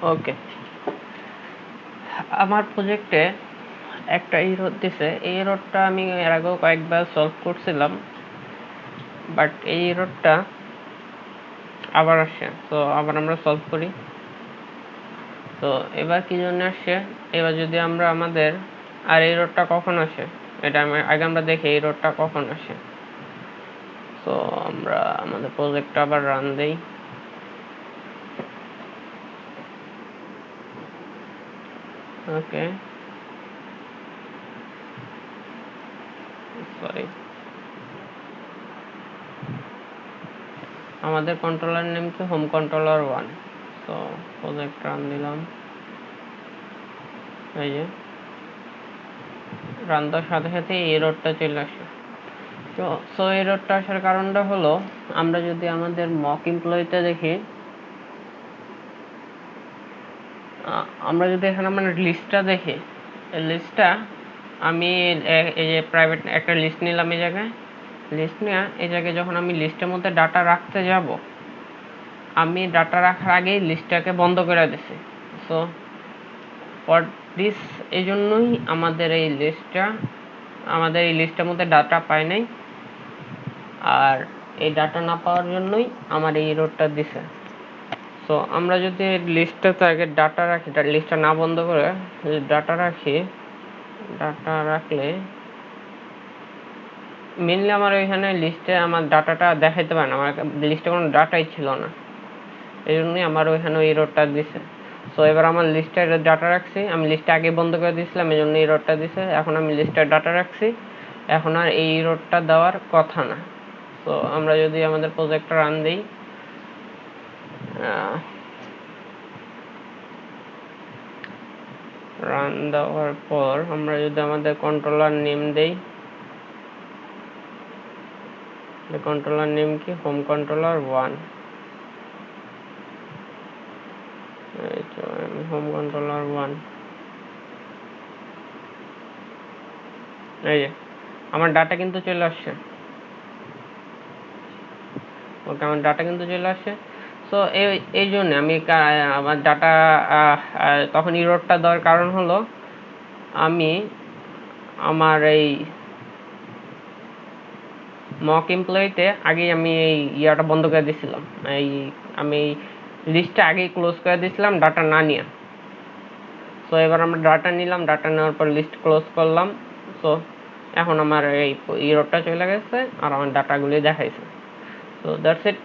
ওকে, আমার প্রজেক্টে একটা এরর দিছে। এই এররটা আমি এর আগেও কয়েকবার সলভ করছিলাম, বাট এই এররটা আবার আসছে। তো আবার আমরা সলভ করি। তো এবার কি জন্য আসছে, এবার যদি আমরা আমাদের আর এই এররটা কখন আসে এটা আগে আমরা দেখি এই এররটা কখন আসে। তো আমরা আমাদের প্রজেক্টটা আবার রান দেই। ওকে, সরি, আমাদের কন্ট্রোলার নেম কি হোম কন্ট্রোলার 1। তো প্রজেক্ট রান দিলাম, এই যে রান দেওয়ার সাথে সাথে এই এররটা চলে আসে। তো এররটা আসার কারণটা হলো, আমরা যদি আমাদের মক এমপ্লয়িতে দেখি, আমরা যদি এখানে আমরা লিস্টটা দেখি, এই লিস্টটা আমি এই যে প্রাইভেট একটা লিস্ট নিলাম, এই জায়গায় লিস্ট নিয়ে এই জায়গায় যখন আমি লিস্টের মধ্যে ডাটা রাখতে যাব, আমি ডাটা রাখার আগেই লিস্টটাকে বন্ধ করে দিছি। সো ফর দিস, এই জন্যই আমাদের এই লিস্টের মধ্যে ডাটা পায় নাই, আর এই ডাটা না পাওয়ার জন্যই আমার এই এররটা দিছে। সো আমরা যদি লিস্টটাতে আগে ডাটা রাখি, লিস্টটা না বন্ধ করে যদি ডাটা রাখলে মেনলি আমার ওইখানে লিস্টে আমার ডাটাটা দেখাইতে পারে না, আমার লিস্টে কোনো ডাটাই ছিল না, এই জন্যই আমার ওইখানে ওই এররটা দিছে। সো এবার আমার লিস্টে ডাটা রাখছি, আমি লিস্টটা আগে বন্ধ করে দিয়েছিলাম, এই জন্য এররটা দিছে। এখন আমি লিস্টে ডাটা রাখছি, এখন আর এই এররটা দেওয়ার কথা না। সো আমরা যদি আমাদের প্রজেক্টটা রান দিই, রান দেওয়ার পর আমরা যদি আমাদের কন্ট্রোলার নেম দেই, কন্ট্রোলার নেম কি হোম কন্ট্রোলার 1, এই তো হোম কন্ট্রোলার 1, এই যে আমার ডাটা কিন্তু চলে আসছে। ওকে, আমার ডাটা কিন্তু চলে আসছে। সো এই জন্য আমি আমার ডাটা তখন এররটা দেওয়ার কারণ হলো, আমি আমার এই মক এমপ্লয়িতে আগেই আমি এই ইয়াটা বন্ধ করে দিয়েছিলাম, আমি লিস্টটা আগেই ক্লোজ করে দিয়েছিলাম ডাটা না নিয়ে। সো এবার আমরা ডাটা নিলাম, ডাটা নেওয়ার পর লিস্ট ক্লোজ করলাম। সো এখন আমার এই এররটা চলে গেছে আর আমার ডাটাগুলি দেখাইছে। So that's it.